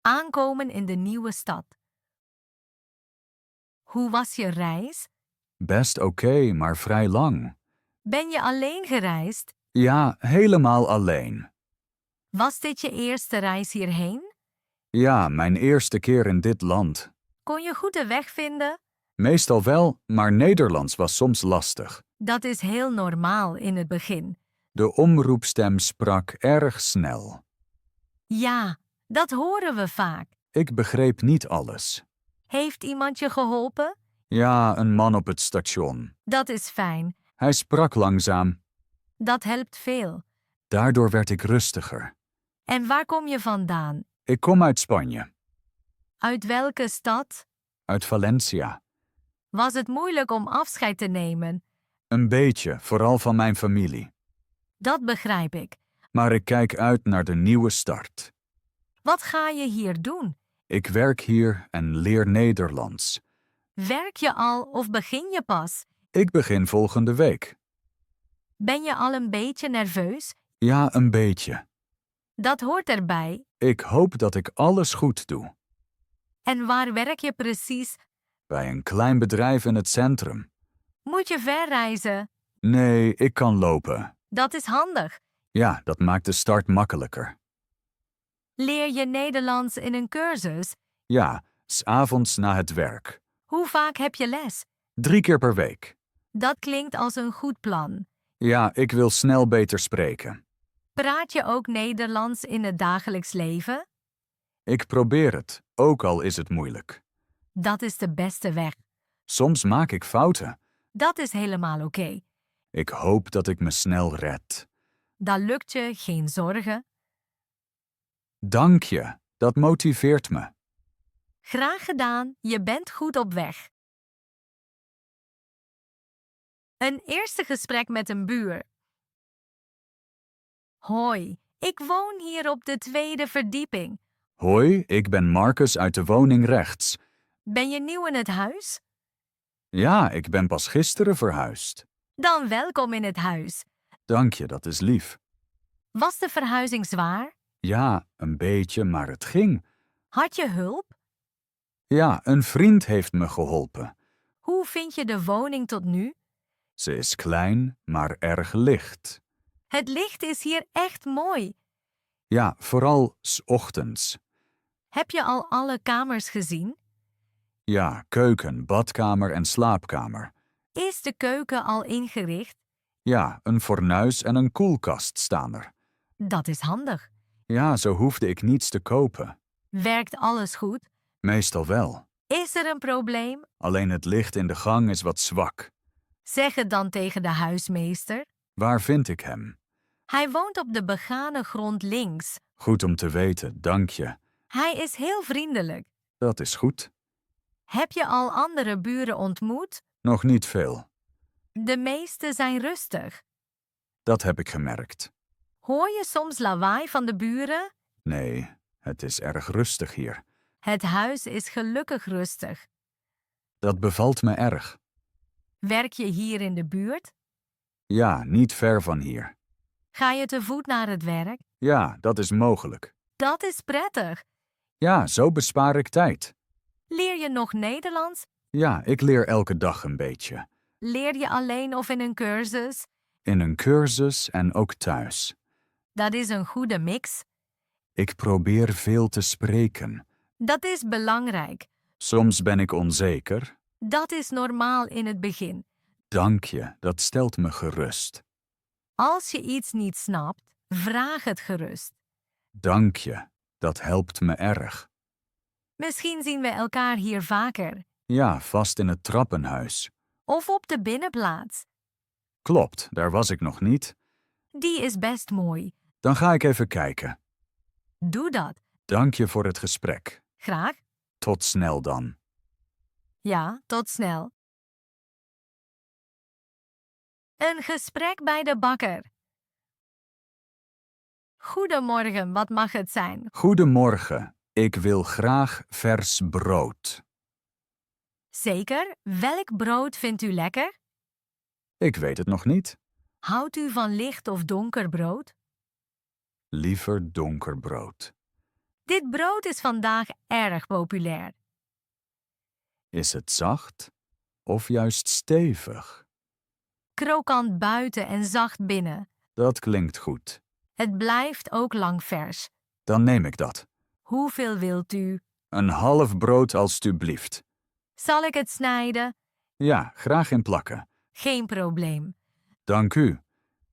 Aankomen in de nieuwe stad. Hoe was je reis? Best oké, maar vrij lang. Ben je alleen gereisd? Ja, helemaal alleen. Was dit je eerste reis hierheen? Ja, mijn eerste keer in dit land. Kon je goed de weg vinden? Meestal wel, maar Nederlands was soms lastig. Dat is heel normaal in het begin. De omroepstem sprak erg snel. Ja, dat horen we vaak. Ik begreep niet alles. Heeft iemand je geholpen? Ja, een man op het station. Dat is fijn. Hij sprak langzaam. Dat helpt veel. Daardoor werd ik rustiger. En waar kom je vandaan? Ik kom uit Spanje, Uit welke stad? uit Valencia. Was het moeilijk om afscheid te nemen? Een beetje, vooral van mijn familie. Dat begrijp ik. Maar ik kijk uit naar de nieuwe start. Wat ga je hier doen? Ik werk hier en leer Nederlands. Werk je al of begin je pas? Ik begin volgende week. Ben je al een beetje nerveus? Ja, een beetje. Dat hoort erbij. Ik hoop dat ik alles goed doe. En waar werk je precies? Bij een klein bedrijf in het centrum. Moet je ver reizen? Nee, ik kan lopen. Dat is handig. Ja, dat maakt de start makkelijker. Leer je Nederlands in een cursus? Ja, 's avonds na het werk. Hoe vaak heb je les? 3 keer per week. Dat klinkt als een goed plan. Ja, ik wil snel beter spreken. Praat je ook Nederlands in het dagelijks leven? Ik probeer het, ook al is het moeilijk. Dat is de beste weg. Soms maak ik fouten. Dat is helemaal oké. Ik hoop dat ik me snel red. Dat lukt je, geen zorgen. Dank je, dat motiveert me. Graag gedaan, je bent goed op weg. Een eerste gesprek met een buur. Hoi, ik woon hier op de 2e verdieping. Hoi, ik ben Marcus uit de woning rechts. Ben je nieuw in het huis? Ja, ik ben pas gisteren verhuisd. Dan welkom in het huis. Dank je, dat is lief. Was de verhuizing zwaar? Ja, een beetje, maar het ging. Had je hulp? Ja, een vriend heeft me geholpen. Hoe vind je de woning tot nu? Ze is klein, maar erg licht. Het licht is hier echt mooi. Ja, vooral 's ochtends. Heb je al alle kamers gezien? Ja, keuken, badkamer en slaapkamer. Is de keuken al ingericht? Ja, een fornuis en een koelkast staan er. Dat is handig. Ja, zo hoefde ik niets te kopen. Werkt alles goed? Meestal wel. Is er een probleem? Alleen het licht in de gang is wat zwak. Zeg het dan tegen de huismeester. Waar vind ik hem? Hij woont op de begane grond links. Goed om te weten, dank je. Hij is heel vriendelijk. Dat is goed. Heb je al andere buren ontmoet? Nog niet veel. De meeste zijn rustig. Dat heb ik gemerkt. Hoor je soms lawaai van de buren? Nee, het is erg rustig hier. Het huis is gelukkig rustig. Dat bevalt me erg. Werk je hier in de buurt? Ja, niet ver van hier. Ga je te voet naar het werk? Ja, dat is mogelijk. Dat is prettig. Ja, zo bespaar ik tijd. Leer je nog Nederlands? Ja, ik leer elke dag een beetje. Leer je alleen of in een cursus? In een cursus en ook thuis. Dat is een goede mix. Ik probeer veel te spreken. Dat is belangrijk. Soms ben ik onzeker. Dat is normaal in het begin. Dank je, dat stelt me gerust. Als je iets niet snapt, vraag het gerust. Dank je, dat helpt me erg. Misschien zien we elkaar hier vaker. Ja, vast in het trappenhuis. Of op de binnenplaats. Klopt, daar was ik nog niet. Die is best mooi. Dan ga ik even kijken. Doe dat. Dank je voor het gesprek. Graag. Tot snel dan. Ja, tot snel. Een gesprek bij de bakker. Goedemorgen, wat mag het zijn? Goedemorgen, ik wil graag vers brood. Zeker, welk brood vindt u lekker? Ik weet het nog niet. Houdt u van licht of donker brood? Liever donker brood. Dit brood is vandaag erg populair. Is het zacht of juist stevig? Krokant buiten en zacht binnen. Dat klinkt goed. Het blijft ook lang vers. Dan neem ik dat. Hoeveel wilt u? Een half brood alstublieft. Zal ik het snijden? Ja, graag in plakken. Geen probleem. Dank u.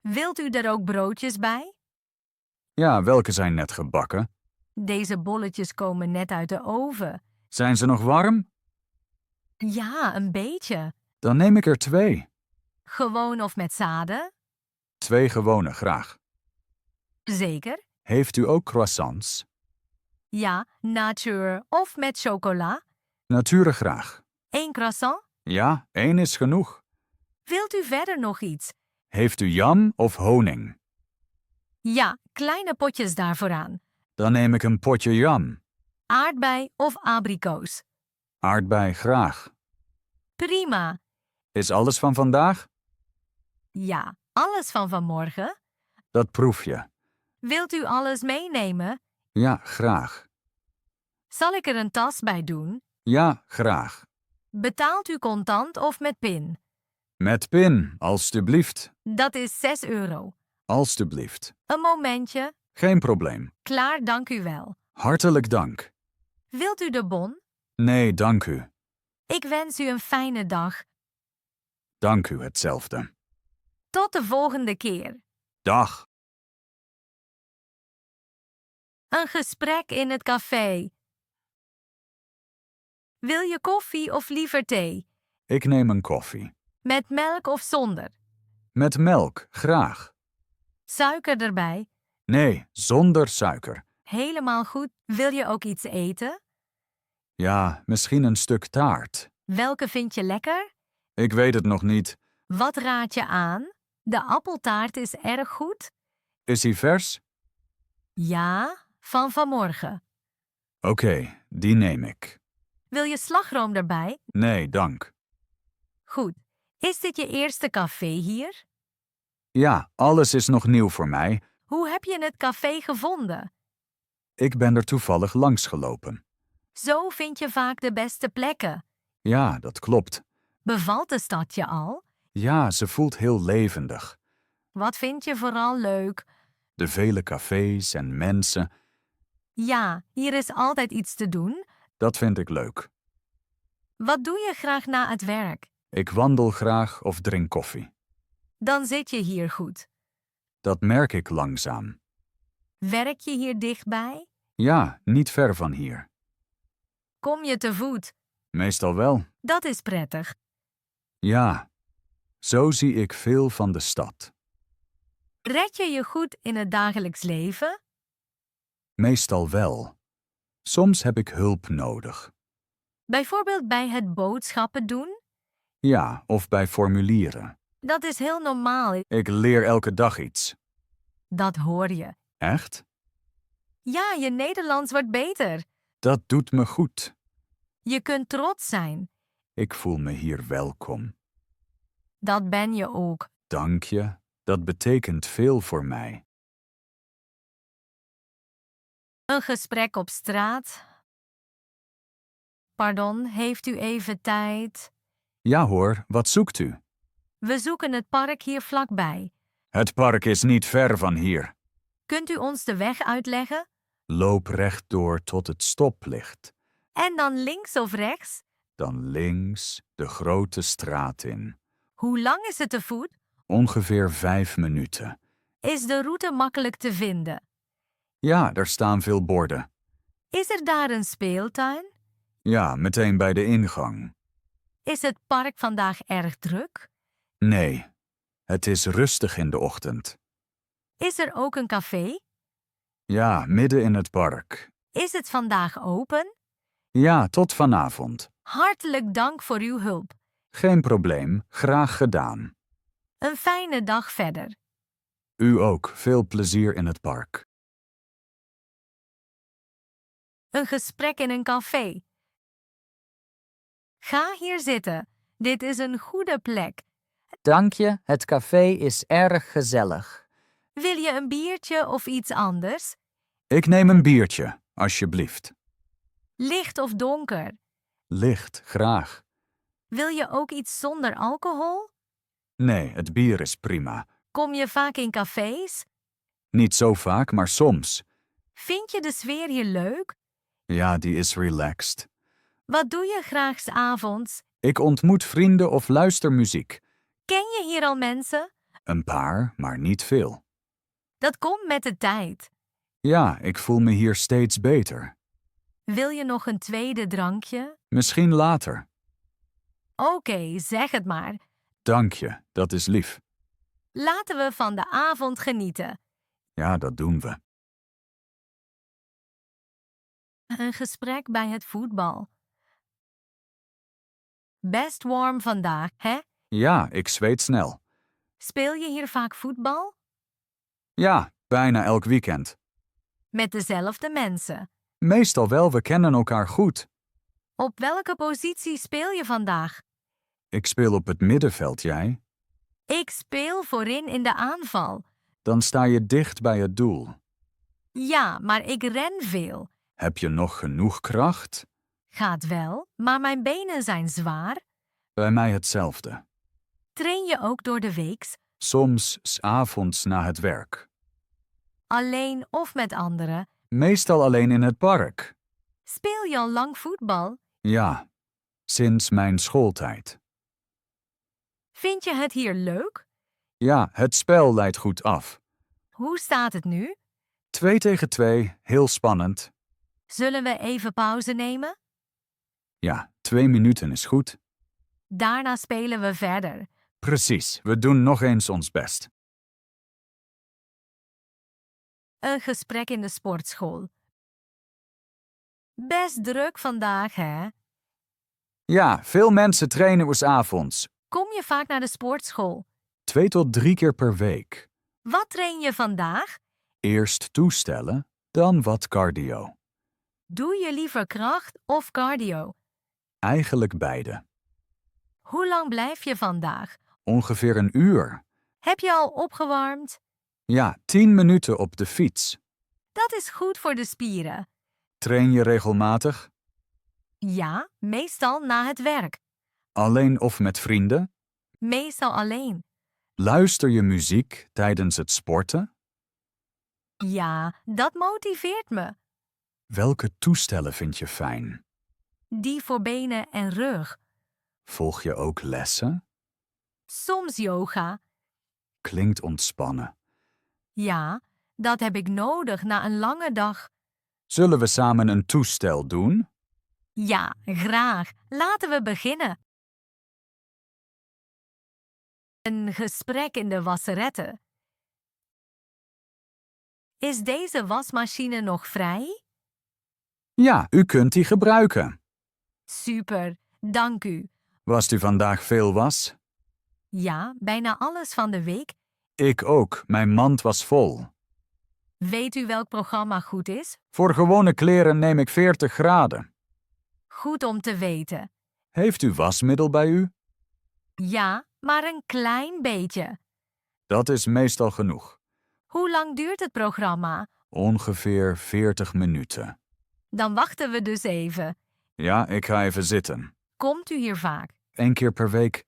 Wilt u er ook broodjes bij? Ja, welke zijn net gebakken? Deze bolletjes komen net uit de oven. Zijn ze nog warm? Ja, een beetje. Dan neem ik er 2. Gewoon of met zaden? 2 gewone graag. Zeker. Heeft u ook croissants? Ja, nature of met chocola. Nature graag. 1 croissant. Ja, 1 is genoeg. Wilt u verder nog iets? Heeft u jam of honing? Ja, kleine potjes daarvoor aan. Dan neem ik een potje jam. Aardbei of abrikoos. Aardbei graag. Prima. Is alles van vandaag? Ja, alles van vanmorgen. Dat proef je. Wilt u alles meenemen? Ja, graag. Zal ik er een tas bij doen? Ja, graag. Betaalt u contant of met pin? Met pin, alstublieft. Dat is €6. Alstublieft. Een momentje. Geen probleem. Klaar, dank u wel. Hartelijk dank. Wilt u de bon? Nee, dank u. Ik wens u een fijne dag. Dank u hetzelfde. Tot de volgende keer. Dag. Een gesprek in het café. Wil je koffie of liever thee? Ik neem een koffie. Met melk of zonder? Met melk, graag. Suiker erbij? Nee, zonder suiker. Helemaal goed. Wil je ook iets eten? Ja, misschien een stuk taart. Welke vind je lekker? Ik weet het nog niet. Wat raad je aan? De appeltaart is erg goed. Is hij vers? Ja, van vanmorgen. Oké, die neem ik. Wil je slagroom erbij? Nee, dank. Goed. Is dit je eerste café hier? Ja, alles is nog nieuw voor mij. Hoe heb je het café gevonden? Ik ben er toevallig langs gelopen. Zo vind je vaak de beste plekken. Ja, dat klopt. Bevalt de stad je al? Ja, ze voelt heel levendig. Wat vind je vooral leuk? De vele cafés en mensen, Ja, hier is altijd iets te doen. dat vind ik leuk. Wat doe je graag na het werk? Ik wandel graag of drink koffie. Dan zit je hier goed. Dat merk ik langzaam. Werk je hier dichtbij? Ja, niet ver van hier. Kom je te voet? Meestal wel. Dat is prettig. Ja, zo zie ik veel van de stad. Red je je goed in het dagelijks leven? Meestal wel. Soms heb ik hulp nodig. Bijvoorbeeld bij het boodschappen doen? Ja, of bij formulieren. Dat is heel normaal. Ik leer elke dag iets. Dat hoor je. Echt? Ja, je Nederlands wordt beter. Dat doet me goed. Je kunt trots zijn. Ik voel me hier welkom. Dat ben je ook. Dank je, dat betekent veel voor mij. Een gesprek op straat. Pardon, heeft u even tijd? Ja hoor, wat zoekt u? We zoeken het park hier vlakbij. Het park is niet ver van hier. Kunt u ons de weg uitleggen? Loop rechtdoor tot het stoplicht. En dan links of rechts? Dan links de grote straat in. Hoe lang is het te voet? Ongeveer 5 minuten. Is de route makkelijk te vinden? Ja, er staan veel borden. Is er daar een speeltuin? Ja, meteen bij de ingang. Is het park vandaag erg druk? Nee, het is rustig in de ochtend. Is er ook een café? Ja, midden in het park. Is het vandaag open? Ja, tot vanavond. Hartelijk dank voor uw hulp. Geen probleem, graag gedaan. Een fijne dag verder. U ook, veel plezier in het park. Een gesprek in een café. Ga hier zitten. Dit is een goede plek. Dank je, het café is erg gezellig. Wil je een biertje of iets anders? Ik neem een biertje. alsjeblieft. Licht of donker? Licht, graag. Wil je ook iets zonder alcohol? Nee, het bier is prima. Kom je vaak in cafés? Niet zo vaak, maar soms. Vind je de sfeer hier leuk? Ja, die is relaxed. Wat doe je graag 's avonds? Ik ontmoet vrienden of luister muziek. Ken je hier al mensen? Een paar, maar niet veel. Dat komt met de tijd. Ja, ik voel me hier steeds beter. Wil je nog een tweede drankje? Misschien later. Oké, zeg het maar. Dank je, dat is lief. Laten we van de avond genieten. Ja, dat doen we. Een gesprek bij het voetbal. Best warm vandaag, hè? Ja, ik zweet snel. Speel je hier vaak voetbal? Ja, bijna elk weekend. Met dezelfde mensen. Meestal wel, we kennen elkaar goed. Op welke positie speel je vandaag? Ik speel op het middenveld, jij? Ik speel voorin in de aanval. Dan sta je dicht bij het doel. Ja, maar ik ren veel. Heb je nog genoeg kracht? Gaat wel, maar mijn benen zijn zwaar. Bij mij hetzelfde. Train je ook door de weeks? Soms 's avonds na het werk. Alleen of met anderen? Meestal alleen in het park. Speel je al lang voetbal? Ja, sinds mijn schooltijd. Vind je het hier leuk? Ja, het spel leidt goed af. Hoe staat het nu? 2 tegen 2, heel spannend. Zullen we even pauze nemen? Ja, 2 minuten is goed. Daarna spelen we verder. Precies, we doen nog eens ons best. Een gesprek in de sportschool. Best druk vandaag, hè? Ja, veel mensen trainen 's avonds. Kom je vaak naar de sportschool? 2 tot 3 keer per week. Wat train je vandaag? Eerst toestellen, dan wat cardio. Doe je liever kracht of cardio? Eigenlijk beide. Hoe lang blijf je vandaag? Ongeveer 1 uur. Heb je al opgewarmd? Ja, 10 minuten op de fiets. Dat is goed voor de spieren. Train je regelmatig? Ja, meestal na het werk. Alleen of met vrienden? Meestal alleen. Luister je muziek tijdens het sporten? Ja, dat motiveert me. Welke toestellen vind je fijn? Die voor benen en rug. Volg je ook lessen? Soms yoga. Klinkt ontspannen. Ja, dat heb ik nodig na een lange dag. Zullen we samen een toestel doen? Ja, graag. Laten we beginnen. Een gesprek in de wasserette. Is deze wasmachine nog vrij? Ja, u kunt die gebruiken. Super, dank u. Wast u vandaag veel was? Ja, bijna alles van de week. Ik ook, mijn mand was vol. Weet u welk programma goed is? Voor gewone kleren neem ik 40 graden. Goed om te weten. Heeft u wasmiddel bij u? Ja, maar een klein beetje. Dat is meestal genoeg. Hoe lang duurt het programma? Ongeveer 40 minuten. Dan wachten we dus even. Ja, ik ga even zitten. Komt u hier vaak? 1 keer per week.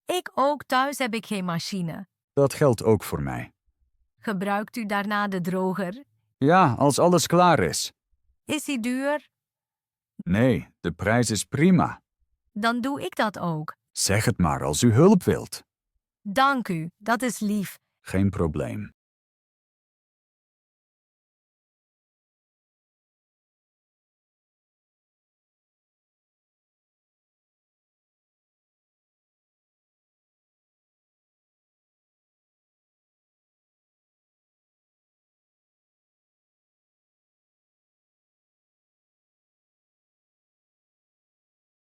Ik ook, thuis heb ik geen machine. Dat geldt ook voor mij. Gebruikt u daarna de droger? Ja, als alles klaar is. Is die duur? Nee, de prijs is prima. Dan doe ik dat ook. Zeg het maar als u hulp wilt. Dank u, dat is lief. Geen probleem.